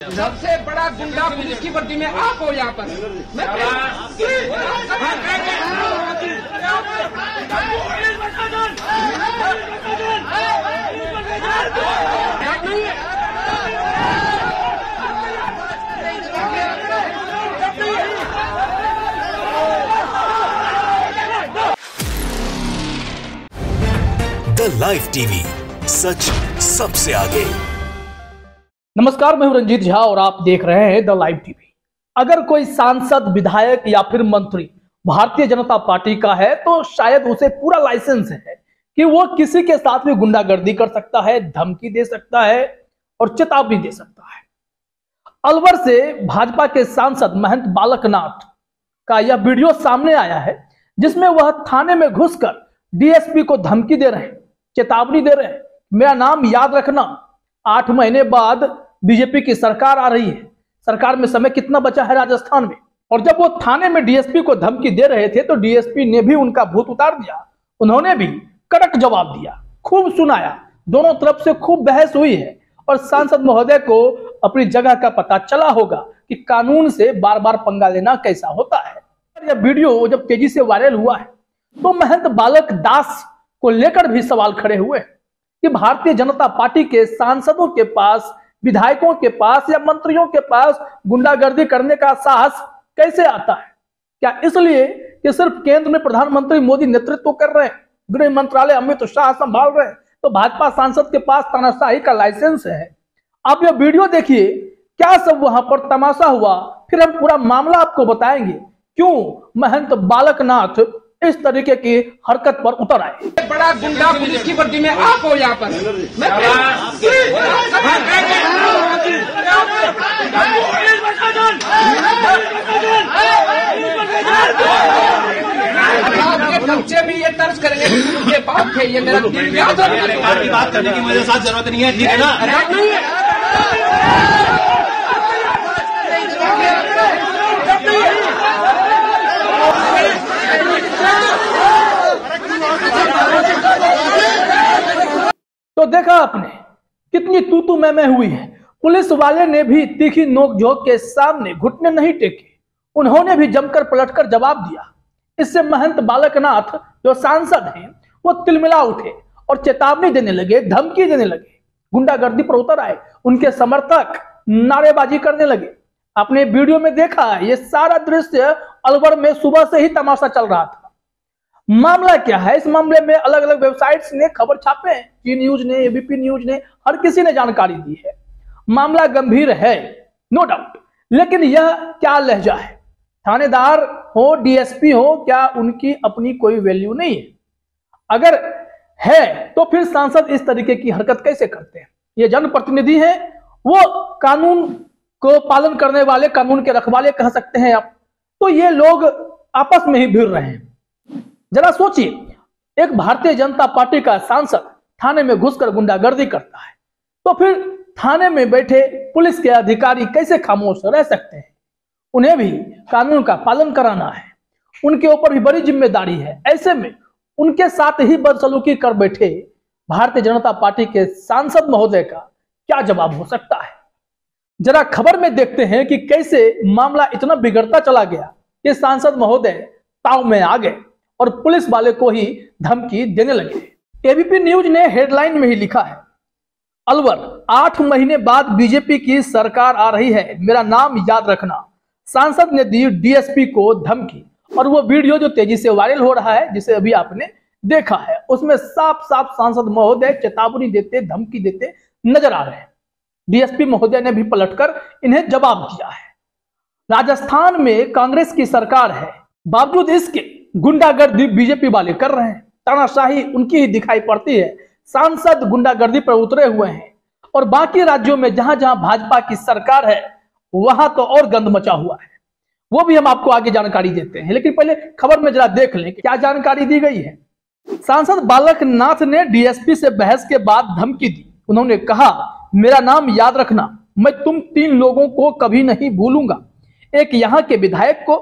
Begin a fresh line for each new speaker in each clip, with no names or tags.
सबसे बड़ा गुंडा पुलिस की वर्दी में आप हो यहाँ पर।
द लाइव टीवी, सच सबसे आगे।
नमस्कार, मैं हूं रंजीत झा और आप देख रहे हैं द लाइव टीवी। अगर कोई सांसद, विधायक या फिर मंत्री भारतीय जनता पार्टी का है तो शायद उसे पूरा लाइसेंस है कि वो किसी के साथ भी गुंडागर्दी कर सकता है, धमकी दे सकता है और चेतावनी दे सकता है। अलवर से भाजपा के सांसद महंत बालक नाथ का यह वीडियो सामने आया है जिसमें वह थाने में घुसकर डीएसपी को धमकी दे रहे हैं, चेतावनी दे रहे हैं, मेरा नाम याद रखना। 8 महीने बाद बीजेपी की सरकार आ रही है, सरकार में समय कितना बचा है राजस्थान में। और जब वो थाने में डीएसपी को धमकी दे रहे थे तो डीएसपी ने भी उनका भूत उतार दिया। उन्होंने भी कड़क जवाब दिया, खूब सुनाया, दोनों तरफ से खूब बहस हुई है और सांसद महोदय को अपनी जगह का पता चला होगा कि कानून से बार बार पंगा लेना कैसा होता है। यह वीडियो जब तेजी से वायरल हुआ है तो महंत बालक दास को लेकर भी सवाल खड़े हुए कि भारतीय जनता पार्टी के सांसदों के पास, विधायकों के पास या मंत्रियों के पास गुंडागर्दी करने का साहस कैसे आता है। क्या इसलिए कि सिर्फ केंद्र में प्रधानमंत्री मोदी नेतृत्व कर रहे हैं, गृह मंत्रालय अमित शाह संभाल रहे हैं तो भाजपा सांसद के पास तानाशाही का लाइसेंस है। आप यह वीडियो देखिए, क्या सब वहां पर तमाशा हुआ, फिर हम पूरा मामला आपको बताएंगे क्यों महंत बालक नाथ इस तरीके की हरकत पर उतर आए।
बड़ा गुंडा पुलिस की वर्दी में आप हो यहाँ पर। आपके बच्चे भी ये तर्ज करेंगे कि बाप है, ये मेरा दिल याद रखना।
आपकी बात करने की मेरे साथ जरूरत नहीं है, ठीक है ना?
तो देखा आपने कितनी तू मैं हुई है। पुलिस वाले ने भी तीखी नोकझोंक के सामने घुटने नहीं टेके, उन्होंने भी जमकर पलटकर जवाब दिया। इससे महंत बालक नाथ जो सांसद हैं वो तिलमिला उठे और चेतावनी देने लगे, धमकी देने लगे, गुंडागर्दी पर उतर आए। उनके समर्थक नारेबाजी करने लगे। आपने वीडियो में देखा, ये सारा दृश्य अलवर में सुबह से ही तमाशा चल रहा था। मामला क्या है, इस मामले में अलग अलग वेबसाइट्स ने खबर छापे हैं, जी न्यूज ने, एबीपी न्यूज ने, हर किसी ने जानकारी दी है। मामला गंभीर है, नो डाउट, लेकिन यह क्या लहजा है। थानेदार हो, डीएसपी हो, क्या उनकी अपनी कोई वैल्यू नहीं है? अगर है तो फिर सांसद इस तरीके की हरकत कैसे करते हैं? ये जनप्रतिनिधि हैं, वो कानून को पालन करने वाले, कानून के रखवाले कह सकते हैं आप। तो ये लोग आपस में ही भिड़ रहे हैं। जरा सोचिए, एक भारतीय जनता पार्टी का सांसद थाने में घुसकर गुंडागर्दी करता है तो फिर थाने में बैठे पुलिस के अधिकारी कैसे खामोश रह सकते हैं? उन्हें भी कानून का पालन कराना है, उनके ऊपर भी बड़ी जिम्मेदारी है। ऐसे में उनके साथ ही बदसलूकी कर बैठे भारतीय जनता पार्टी के सांसद महोदय का क्या जवाब हो सकता है? जरा खबर में देखते हैं कि कैसे मामला इतना बिगड़ता चला गया कि सांसद महोदय ताव में आ गए और पुलिस वाले को ही धमकी देने लगे। एबीपी न्यूज ने हेडलाइन में ही लिखा है, अलवर 8 महीने बाद बीजेपी की सरकार आ रही है, मेरा नाम याद रखना। सांसद ने दी डीएसपी को धमकी। और वो वीडियो जो तेजी से वायरल हो रहा है, जिसे अभी आपने देखा है, उसमें साफ साफ सांसद महोदय चेतावनी देते, धमकी देते नजर आ रहे हैं। डीएसपी महोदय ने भी पलटकर इन्हें जवाब दिया है। राजस्थान में कांग्रेस की सरकार है, बावजूद इसके गुंडागर्दी बीजेपी वाले कर रहे हैं, तानाशाही उनकी ही दिखाई पड़ती है। सांसद गुंडागर्दी पर उतरे हुए हैं और बाकी राज्यों में जहां जहां भाजपा की सरकार है वहां तो और गंद मचा हुआ है। वो भी हम आपको आगे जानकारी देते हैं, लेकिन पहले खबर में जरा देख लें क्या जानकारी दी गई है। सांसद बालक नाथ ने डीएसपी से बहस के बाद धमकी दी। उन्होंने कहा, मेरा नाम याद रखना, मैं तुम 3 लोगों को कभी नहीं भूलूंगा। एक यहाँ के विधायक को,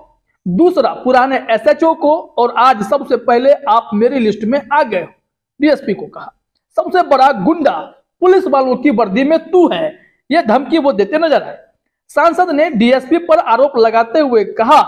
दूसरा पुराने एसएचओ को और आज सबसे पहले आप मेरी लिस्ट में आ गए हो। डीएसपी को कहा, सबसे बड़ा गुंडा पुलिस वालों की वर्दी में तू है, यह धमकी वो देते नजर आए। सांसद ने डीएसपी पर आरोप लगाते हुए कहा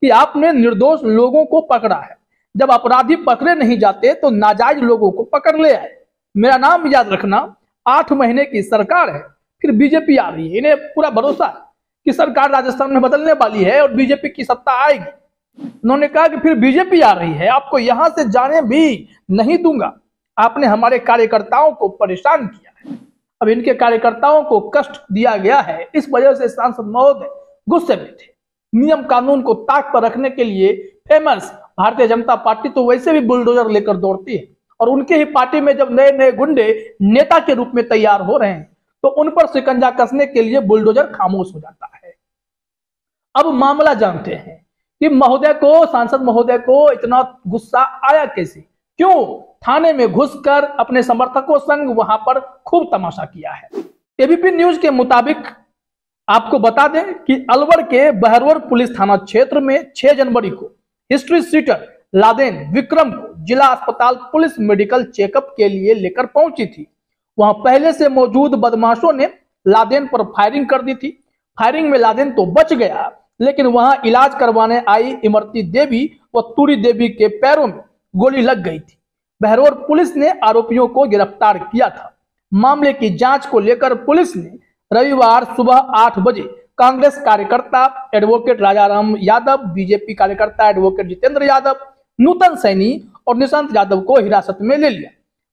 कि आपने निर्दोष लोगों को पकड़ा है, जब अपराधी पकड़े नहीं जाते तो नाजायज लोगों को पकड़ ले आए। मेरा नाम याद रखना, 8 महीने की सरकार है, फिर बीजेपी आ रही है। इन्हें पूरा भरोसा है कि सरकार राजस्थान में बदलने वाली है और बीजेपी की सत्ता आएगी। उन्होंने कहा कि फिर बीजेपी आ रही है, आपको यहां से जाने भी नहीं दूंगा। आपने हमारे कार्यकर्ताओं को परेशान किया है, अब इनके कार्यकर्ताओं को कष्ट दिया गया है, इस वजह से सांसद महोदय गुस्से में थे। नियम कानून को ताक पर रखने के लिए फेमस भारतीय जनता पार्टी तो वैसे भी बुलडोजर लेकर दौड़ती है, और उनके ही पार्टी में जब नए नए गुंडे नेता के रूप में तैयार हो रहे हैं तो उन पर शिकंजा कसने के लिए बुलडोजर खामोश हो जाता है। अब मामला जानते हैं कि महोदय को, सांसद महोदय को इतना गुस्सा आया कैसे, क्यों थाने में घुसकर अपने समर्थकों संग वहां पर खूब तमाशा किया है। एबीपी न्यूज के मुताबिक आपको बता दें कि अलवर के बहरौर पुलिस थाना क्षेत्र में 6 जनवरी को हिस्ट्री सीटर लादेन विक्रम को जिला अस्पताल पुलिस मेडिकल चेकअप के लिए लेकर पहुंची थी। वहां पहले से मौजूद बदमाशों ने लादेन पर फायरिंग कर दी थी। फायरिंग में लादेन तो बच गया, लेकिन वहां इलाज करवाने आई इमरती देवी व तुरी देवी के पैरों में गोली लग गई थी। बहरौर पुलिस ने आरोपियों को गिरफ्तार किया था। मामले की जांच को लेकर पुलिस ने रविवार सुबह 8 बजे कांग्रेस कार्यकर्ता एडवोकेट राजाराम यादव, बीजेपी कार्यकर्ता एडवोकेट जितेंद्र यादव, नूतन सैनी और निशांत यादव को हिरासत में ले लिया।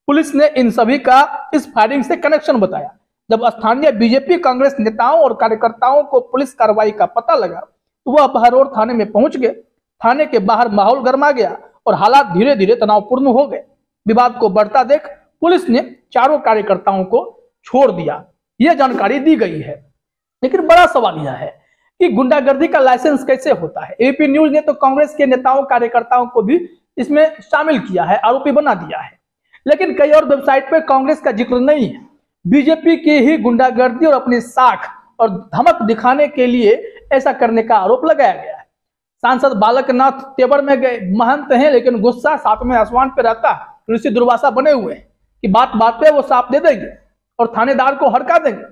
पुलिस ने इन सभी का इस फायरिंग से कनेक्शन बताया। जब स्थानीय बीजेपी कांग्रेस नेताओं और कार्यकर्ताओं को पुलिस कार्रवाई का पता लगा तो वह बहरौर थाने में पहुंच गए। थाने के बाहर माहौल गर्मा गया और हालात धीरे धीरे तनावपूर्ण हो गए। विवाद को बढ़ता देख पुलिस ने चारों कार्यकर्ताओं को छोड़ दिया, यह जानकारी दी गई है। लेकिन बड़ा सवाल यह है कि गुंडागर्दी का लाइसेंस कैसे होता है। एबीपी न्यूज ने तो कांग्रेस के नेताओं कार्यकर्ताओं को भी इसमें शामिल किया है, आरोपी बना दिया है, लेकिन कई और वेबसाइट पर कांग्रेस का जिक्र नहीं है। बीजेपी की ही गुंडागर्दी और अपनी साख और धमक दिखाने के लिए ऐसा करने का आरोप लगाया गया है। सांसद बालकनाथ तेवर में गए, महंत हैं लेकिन गुस्सा 7वें आसमान पे रहता है। ऋषि दुर्वासा बने हुए हैं कि बात बात पे वो साफ दे देंगे और थानेदार को हड़का देंगे।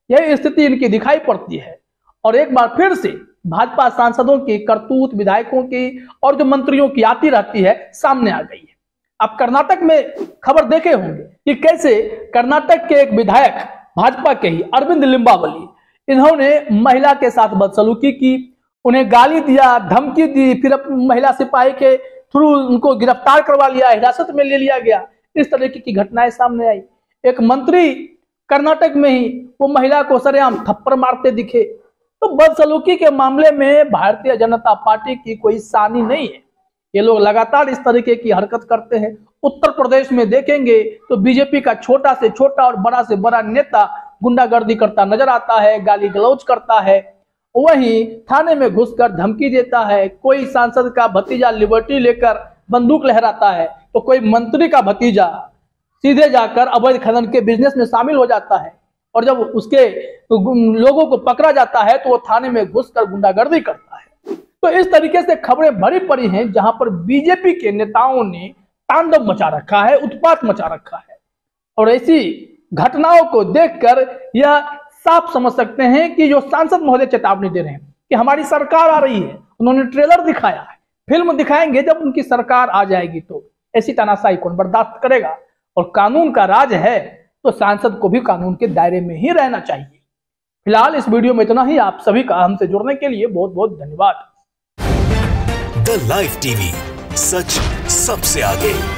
यही स्थिति इनकी दिखाई पड़ती है। और एक बार फिर से भाजपा सांसदों की करतूत, विधायकों की और जो मंत्रियों की आती रहती है सामने आ गई है। आप कर्नाटक में खबर देखे होंगे कि कैसे कर्नाटक के एक विधायक भाजपा के ही अरविंद लिंबावली, इन्होंने महिला के साथ बदसलूकी की, उन्हें गाली दिया, धमकी दी, फिर महिला सिपाही के थ्रू उनको गिरफ्तार करवा लिया, हिरासत में ले लिया गया। इस तरीके की घटनाएं सामने आई। एक मंत्री कर्नाटक में ही वो महिला को सरेआम थप्पड़ मारते दिखे। तो बदसलूकी के मामले में भारतीय जनता पार्टी की कोई सानी नहीं है। ये लोग लगातार इस तरीके की हरकत करते हैं। उत्तर प्रदेश में देखेंगे तो बीजेपी का छोटा से छोटा और बड़ा से बड़ा नेता गुंडागर्दी करता नजर आता है, गाली गलौज करता है, वहीं थाने में घुसकर धमकी देता है। कोई सांसद का भतीजा लिबर्टी लेकर बंदूक लहराता है तो कोई मंत्री का भतीजा सीधे जाकर अवैध खनन के बिजनेस में शामिल हो जाता है, और जब उसके लोगों को पकड़ा जाता है तो वो थाने में घुसकर गुंडागर्दी करता है। तो इस तरीके से खबरें भरी पड़ी हैं जहां पर बीजेपी के नेताओं ने तांडव मचा रखा है, उत्पात मचा रखा है। और ऐसी घटनाओं को देखकर यह साफ समझ सकते हैं कि जो सांसद महोदय चेतावनी दे रहे हैं कि हमारी सरकार आ रही है। उन्होंने ट्रेलर दिखाया है, फिल्म दिखाएंगे जब उनकी सरकार आ जाएगी तो ऐसी तानाशाही कौन बर्दाश्त करेगा। और कानून का राज है तो सांसद को भी कानून के दायरे में ही रहना चाहिए। फिलहाल इस वीडियो में इतना ही। आप सभी का हमसे जुड़ने के लिए बहुत बहुत धन्यवाद।
द लाइव टीवी, सच सबसे आगे।